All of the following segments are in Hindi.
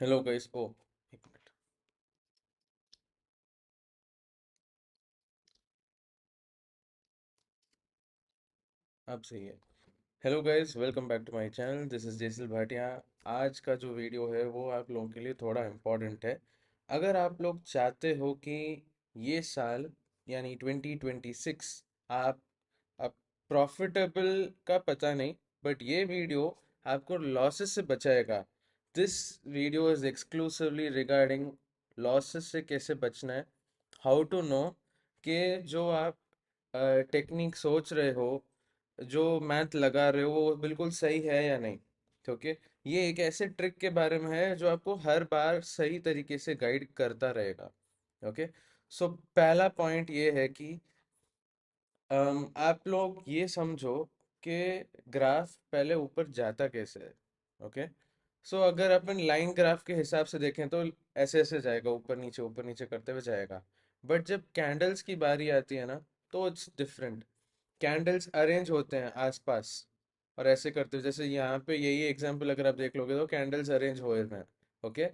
Hello guys. ओ, एक मिनट। अब सही है। Hello guys, welcome back to my channel. This is Jesal Bhatia. आज का जो वीडियो है वो आप लोगों के लिए थोड़ा इम्पोर्टेंट है। अगर आप लोग चाहते हो कि ये साल यानी 2026 आप अब प्रॉफिटेबल का पता नहीं, बट ये वीडियो आपको लॉसेस से बचाएगा। This video is exclusively regarding losses से कैसे बचना है, हाउ टू नो कि जो आप टेक्निक सोच रहे हो, जो मैथ लगा रहे हो वो बिल्कुल सही है या नहीं। ओके, ये एक ऐसे ट्रिक के बारे में है जो आपको हर बार सही तरीके से गाइड करता रहेगा। ओके, सो पहला पॉइंट ये है कि आप लोग ये समझो कि ग्राफ पहले ऊपर जाता कैसे है। ओके, सो अगर अपन लाइन ग्राफ के हिसाब से देखें तो ऐसे ऐसे जाएगा, ऊपर नीचे करते हुए जाएगा। बट जब कैंडल्स की बारी आती है ना, तो इट्स डिफरेंट। कैंडल्स अरेंज होते हैं आसपास और ऐसे करते हुए, जैसे यहाँ पे यही एग्जांपल अगर आप देख लोगे तो कैंडल्स अरेंज हुए हैं। ओके,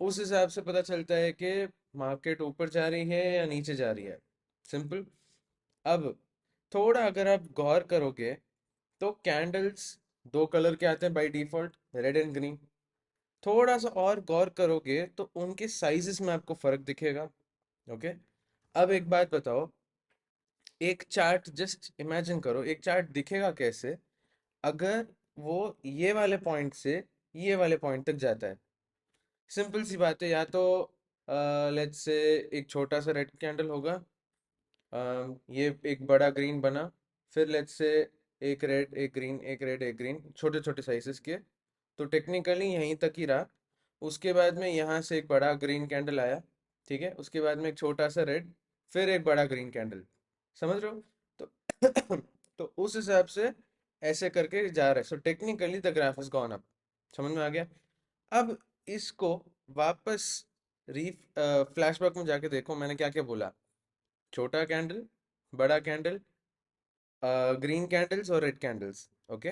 उस हिसाब से पता चलता है कि मार्केट ऊपर जा रही है या नीचे जा रही है। सिंपल। अब थोड़ा अगर आप गौर करोगे तो कैंडल्स दो कलर के आते हैं by default, red and green. थोड़ा सा और गौर करोगे तो उनके साइजेस में आपको फर्क दिखेगा। ओके, अब एक बात बताओ, एक चार्ट जस्ट इमेजिन करो, एक चार्ट दिखेगा कैसे अगर वो ये वाले पॉइंट से ये वाले पॉइंट तक जाता है। सिंपल सी बात है, या तो लेट्स से एक छोटा सा रेड कैंडल होगा, ये एक बड़ा ग्रीन बना, फिर लेट्स से एक रेड एक ग्रीन एक रेड एक ग्रीन, छोटे छोटे साइजेस के, तो टेक्निकली यहीं तक ही रहा। उसके बाद में यहाँ से एक बड़ा ग्रीन कैंडल आया, ठीक है, उसके बाद में एक छोटा सा रेड, फिर एक बड़ा ग्रीन कैंडल। समझ रहे हो? तो तो उस हिसाब से ऐसे करके जा रहा है। So technically the graph is gone up. समझ में आ गया? अब इसको वापस री फ्लैशबैक में जाके देखो मैंने क्या क्या बोला। छोटा कैंडल, बड़ा कैंडल, ग्रीन कैंडल्स और red candles. Okay,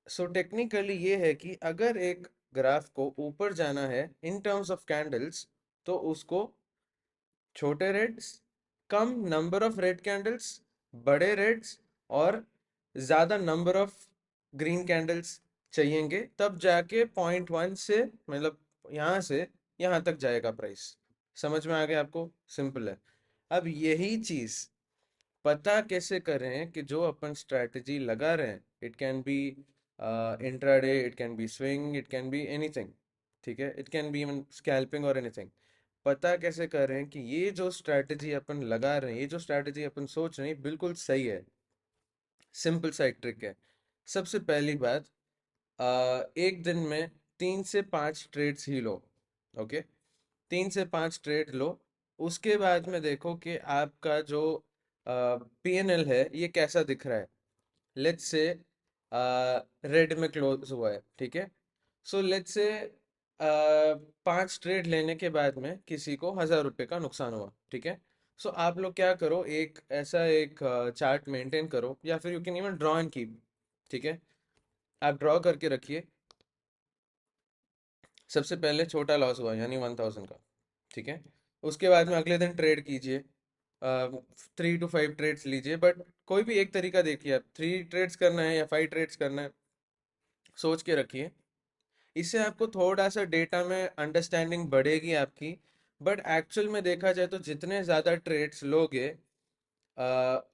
so technically ये है कि अगर एक ग्राफ को ऊपर जाना है इन टर्म्स ऑफ कैंडल्स, तो उसको छोटे रेड्स, कम नंबर ऑफ रेड कैंडल्स, बड़े रेड्स और ज़्यादा नंबर ऑफ ग्रीन कैंडल्स चाहिएंगे, तब जाके पॉइंट 1 से मतलब यहाँ से यहाँ तक जाएगा प्राइस। समझ में आ गया आपको? सिंपल है। अब यही चीज़ पता कैसे करें कि जो अपन स्ट्रैटेजी लगा रहे हैं, it can be intraday, it can be swing, it can be anything, ठीक है, it can be even scalping और एनीथिंग। पता कैसे करें कि ये जो स्ट्रैटेजी अपन लगा रहे हैं, ये जो स्ट्रैटेजी अपन सोच रहे हैं बिल्कुल सही है? सिंपल सा एक ट्रिक है। सबसे पहली बात, एक दिन में 3 से 5 ट्रेड्स ही लो। ओके, 3 से 5 ट्रेड लो। उसके बाद में देखो कि आपका जो पीएनएल है ये कैसा दिख रहा है। लेट्स से रेड में क्लोज हुआ है, ठीक है। सो लेट्स से 5 ट्रेड लेने के बाद में किसी को 1000 रुपये का नुकसान हुआ, ठीक है। सो आप लोग क्या करो, एक ऐसा एक चार्ट मेंटेन करो, या फिर you can even draw and keep, ठीक है। आप ड्रॉ करके रखिए। सबसे पहले छोटा लॉस हुआ यानी 1000 का, ठीक है। उसके बाद में अगले दिन ट्रेड कीजिए, 3 to 5 ट्रेड्स लीजिए, बट कोई भी एक तरीका देखिए, आप 3 ट्रेड्स करना है या 5 ट्रेड्स करना है, सोच के रखिए। इससे आपको थोड़ा सा डेटा में अंडरस्टैंडिंग बढ़ेगी आपकी। बट एक्चुअल में देखा जाए तो जितने ज़्यादा ट्रेड्स लोगे,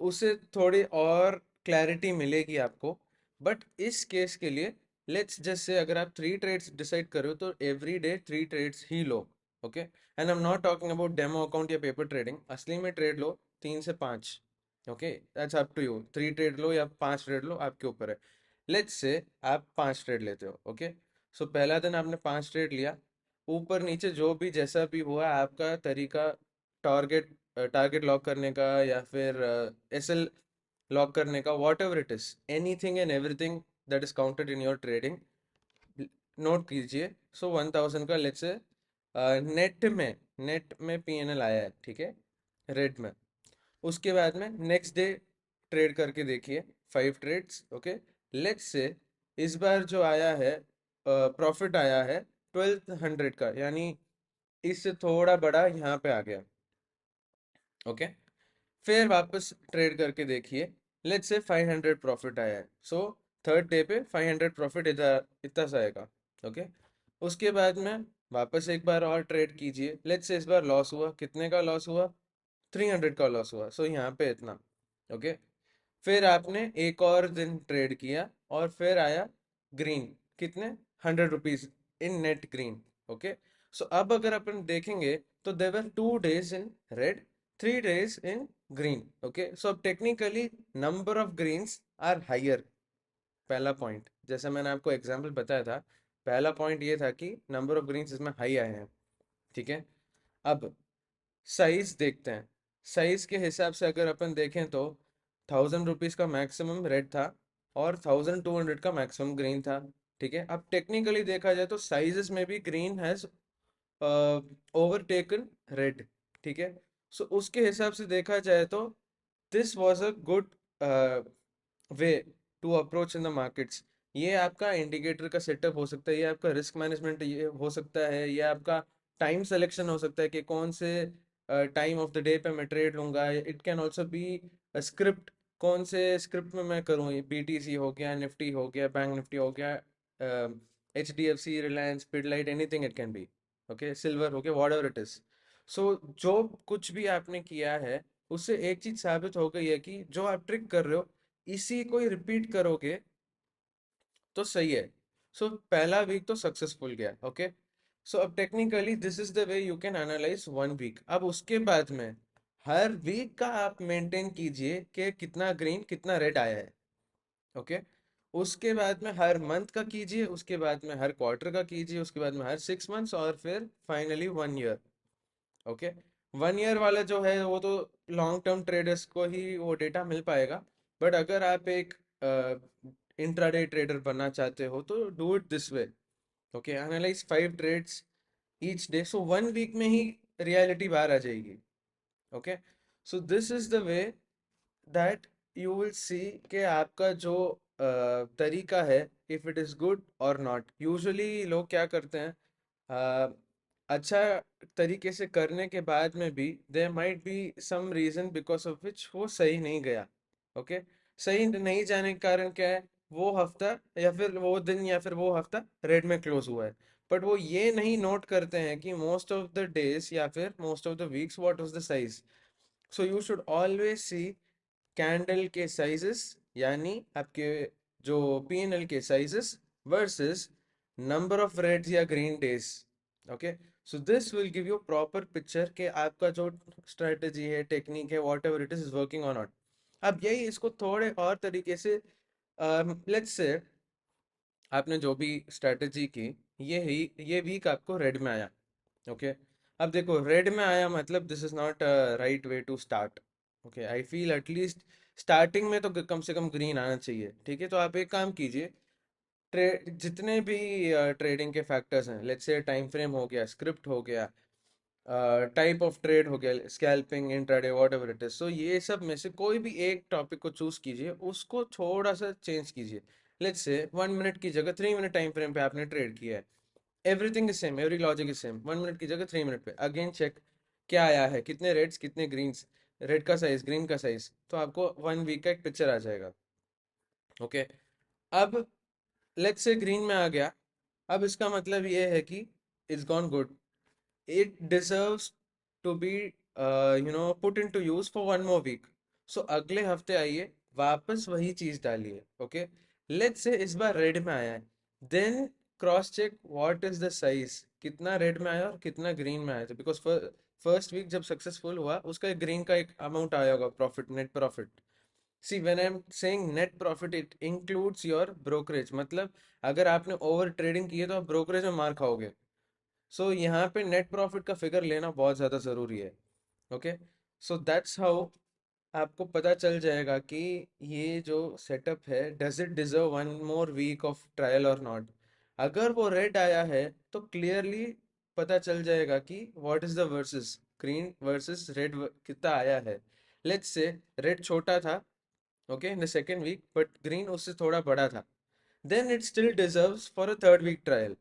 उससे थोड़ी और क्लैरिटी मिलेगी आपको। बट इस केस के लिए लेट्स जस्ट से अगर आप 3 ट्रेड्स डिसाइड करो तो एवरी डे 3 ट्रेड्स ही लो। Okay, and I am not talking about demo account या पेपर ट्रेडिंग, असली में ट्रेड लो 3 से 5। Okay, that's up to you, 3 trade लो या 5 ट्रेड लो, आपके ऊपर है। लेट्स से आप 5 ट्रेड लेते हो। ओके, सो पहला दिन आपने 5 ट्रेड लिया, ऊपर नीचे जो भी जैसा भी हुआ आपका तरीका, टारगेट टारगेट लॉक करने का या फिर एसएल लॉक करने का, what ever it is, anything and everything that is counted in your trading, note कीजिए। सो 1000 का लेट्स से नेट में पीएनएल आया है, ठीक है, रेड में। उसके बाद में नेक्स्ट डे ट्रेड करके देखिए, 5 ट्रेड्स। ओके, लेट्स से इस बार जो आया है, प्रॉफिट आया है 1200 का, यानी इससे थोड़ा बड़ा यहाँ पे आ गया। ओके, फिर वापस ट्रेड करके देखिए, लेट्स से 500 प्रॉफिट आया है। सो थर्ड डे पे 500 प्रॉफिट इतना इतना सा आएगा। ओके, उसके बाद में वापस एक बार और ट्रेड कीजिए, लेट्स से इस बार लॉस हुआ, कितने का लॉस हुआ? 300 का लॉस हुआ। सो यहाँ पे इतना। ओके, फिर आपने एक और दिन ट्रेड किया और फिर आया ग्रीन, कितने? 100 rupees in net green. Okay, so अब अगर अपन देखेंगे तो there are 2 days in red, 3 days in green. Okay, so अब technically number of greens are higher. पहला पॉइंट, जैसे मैंने आपको एग्जांपल बताया था, पहला पॉइंट ये था कि नंबर ऑफ ग्रीन्स इसमें हाई आए हैं। ठीक है, अब साइज देखते हैं। साइज के हिसाब से अगर अपन देखें तो 1000 रुपीज का मैक्सिमम रेड था और 1200 का मैक्सिमम ग्रीन था। ठीक है, अब टेक्निकली देखा जाए तो साइजेस में भी ग्रीन हैज ओवरटेकन रेड। ठीक है, सो उसके हिसाब से देखा जाए तो this was a good way to approach in the markets. ये आपका इंडिकेटर का सेटअप हो सकता है, ये आपका रिस्क मैनेजमेंट ये हो सकता है, ये आपका टाइम सिलेक्शन हो सकता है कि कौन से टाइम ऑफ द डे पे मैं ट्रेड लूंगा। It can also be script, कौन से स्क्रिप्ट में मैं करूँ, ये बीटीसी हो गया, निफ्टी हो गया, बैंक निफ्टी हो गया, H D F C, Reliance, Pidilite, anything it can be. Okay, silver हो गया, whatever it is. So जो कुछ भी आपने किया है, उससे एक चीज साबित हो गई है कि जो आप ट्रिक कर रहे हो, इसी को ही रिपीट करोगे तो सही है। सो पहला वीक तो सक्सेसफुल गया। ओके, सो अब technically this is the way you can analyse 1 week. अब उसके बाद में हर वीक का आप मेंटेन कीजिए कि कितना ग्रीन कितना रेड आया है। ओके, उसके बाद में हर मंथ का कीजिए, उसके बाद में हर क्वार्टर का कीजिए, उसके बाद में हर 6 मंथ्स, और फिर फाइनली 1 ईयर। ओके, 1 ईयर वाला जो है वो तो लॉन्ग टर्म ट्रेडर्स को ही वो डेटा मिल पाएगा। बट अगर आप एक इंट्राडे ट्रेडर बनना चाहते हो तो do it this way. Okay, analyse 5 trades each day, सो 1 वीक में ही रियलिटी बाहर आ जाएगी। Okay, so this is the way that you will see कि आपका जो तरीका है, इफ इट इज गुड और नॉट। यूजुअली लोग क्या करते हैं, अ, अच्छा तरीके से करने के बाद में भी there might be some reason because of which वो सही नहीं गया। ओके, सही नहीं जाने का कारण क्या है? वो हफ्ता या फिर वो दिन या फिर वो हफ्ता रेड में क्लोज हुआ है। बट वो ये नहीं नोट करते हैं कि मोस्ट ऑफ द डेज या फिर most of the weeks what was the size. So you should always see candle के साइजेस, यानी आपके जो पीएनएल के sizes versus number of reds या green days. Okay, so this will give you proper picture कि आपका जो स्ट्रेटजी है, टेक्निक है, whatever it is working on not. अब यही इसको थोड़े और तरीके से, लेट्स से आपने जो भी स्ट्रेटजी की, ये ही ये वीक आपको रेड में आया। ओके, अब देखो रेड में आया मतलब this is not right way to start. Okay, I feel at least starting में तो कम से कम ग्रीन आना चाहिए। ठीक है, तो आप एक काम कीजिए, जितने भी ट्रेडिंग के फैक्टर्स हैं, लेट्स से टाइम फ्रेम हो गया, स्क्रिप्ट हो गया, टाइप ऑफ ट्रेड हो गया, scalping, intraday, whatever it is, so ये सब में से कोई भी एक टॉपिक को चूज कीजिए, उसको थोड़ा सा चेंज कीजिए। लेट्स से 1 मिनट की जगह 3 मिनट टाइम फ्रेम पे आपने ट्रेड किया है, everything is same, every logic is same, 1 minute की जगह 3 मिनट पे अगेन चेक क्या आया है, कितने रेड्स कितने ग्रीन्स, रेड का साइज, ग्रीन का साइज, तो आपको 1 वीक का एक पिक्चर आ जाएगा। ओके, अब लेट्स से ग्रीन में आ गया, अब इसका मतलब ये है कि it's gone good, it deserves to be put into use for 1 more week। सो अगले हफ्ते आइए, वापस वही चीज डालिए। ओके, लेट्स से इस बार रेड में आया है, then cross check what is the size, कितना रेड में आया और कितना ग्रीन में आया था, बिकॉज फर्स्ट वीक जब सक्सेसफुल हुआ उसका ग्रीन का एक अमाउंट आया होगा, profit, net profit. See when I am saying net profit it includes your brokerage, मतलब अगर आपने ओवर ट्रेडिंग की है तो आप ब्रोकरेज में मार खाओगे। सो यहाँ पे नेट प्रॉफिट का फिगर लेना बहुत ज़्यादा ज़रूरी है। ओके, सो दैट्स हाउ आपको पता चल जाएगा कि ये जो सेटअप है, does it deserve 1 more week of trial और नॉट। अगर वो रेड आया है तो क्लियरली पता चल जाएगा कि what is the versus green versus red कितना आया है। लेट्स से रेड छोटा था, okay, in the second week, but green उससे थोड़ा बड़ा था, then it still deserves for a third week trial.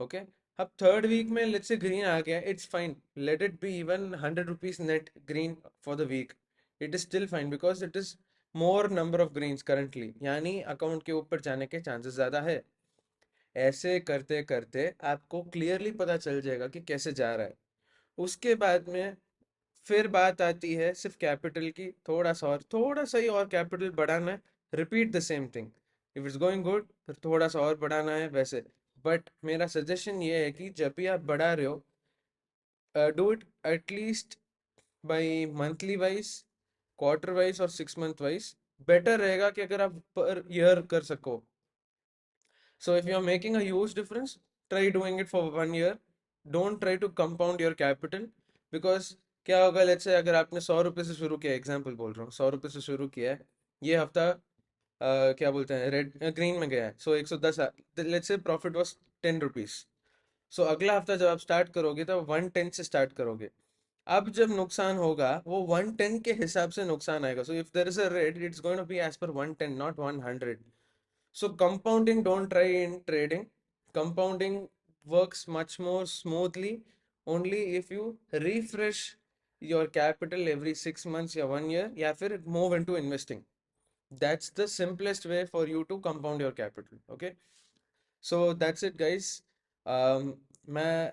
Okay, अब थर्ड वीक में लेट्स से ग्रीन आ गया, it's fine, let it be even 100 rupees net green for the week, it is still fine because it is more number of Green's currently, यानी अकाउंट के ऊपर जाने के चांसेस ज़्यादा है। ऐसे करते करते आपको क्लियरली पता चल जाएगा कि कैसे जा रहा है। उसके बाद में फिर बात आती है सिर्फ कैपिटल की, थोड़ा सा ही और कैपिटल बढ़ाना है, repeat the same thing. If it's going good फिर थोड़ा सा और बढ़ाना है वैसे। बट मेरा सजेशन ये है कि जब भी आप बढ़ा रहे हो, do it at least by monthly wise, quarter wise और 6 मंथ वाइज। बेटर रहेगा कि अगर आप पर ईयर कर सको। So if you're making a huge difference, try doing it for 1 year. Don't try to compound your capital because क्या होगा, लेट्स से अगर आपने 100 रुपये से शुरू किया, एग्जाम्पल बोल रहा हूँ, 100 रुपये से शुरू किया है, ये हफ्ता क्या बोलते हैं रेड ग्रीन में गया है, so 110, let's say profit was 10 rupees. So अगला हफ्ता जब आप स्टार्ट करोगे तो 110 से स्टार्ट करोगे। अब जब नुकसान होगा वो 110 के हिसाब से नुकसान आएगा, so if there is a rate it's going to be as per 110 not 100। So compounding, don't try in trading. Compounding works much more smoothly only if you refresh your capital every 6 months or 1 year, या फिर move into investing. That's the simplest way for you to compound your capital. Okay. So that's it guys. मैं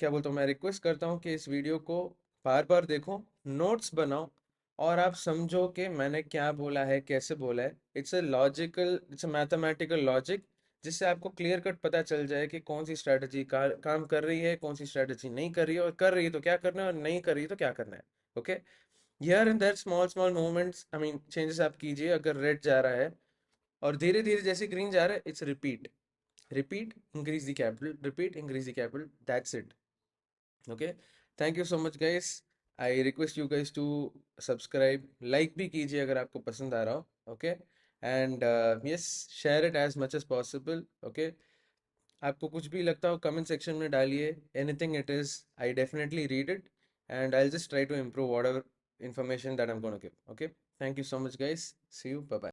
क्या बोलता हूँ, मैं रिक्वेस्ट करता हूँ कि इस वीडियो को बार बार देखो, नोट्स बनाओ, और आप समझो कि मैंने क्या बोला है, कैसे बोला है। It's a logical, it's a mathematical logic, जिससे आपको क्लियर कट पता चल जाए कि कौन सी स्ट्रैटेजी काम कर रही है, कौन सी स्ट्रैटेजी नहीं कर रही है, और कर रही है तो क्या करना है, और नहीं कर रही है तो क्या करना है। Okay. Here and there small small movements, I mean changes आप कीजिए। अगर रेड जा रहा है और धीरे धीरे जैसे ग्रीन जा रहा है, it's repeat, repeat, increase the capital, repeat, increase the capital, that's it. Okay, thank you so much guys. I request you guys to subscribe, like भी कीजिए अगर आपको पसंद आ रहा हो। Okay, and yes, share it as much as possible. Okay, आपको कुछ भी लगता हो कमेंट सेक्शन में डालिए, anything it is, I definitely read it and I'll just try to improve whatever information that I'm going to give. Okay, thank you so much guys, see you, bye bye.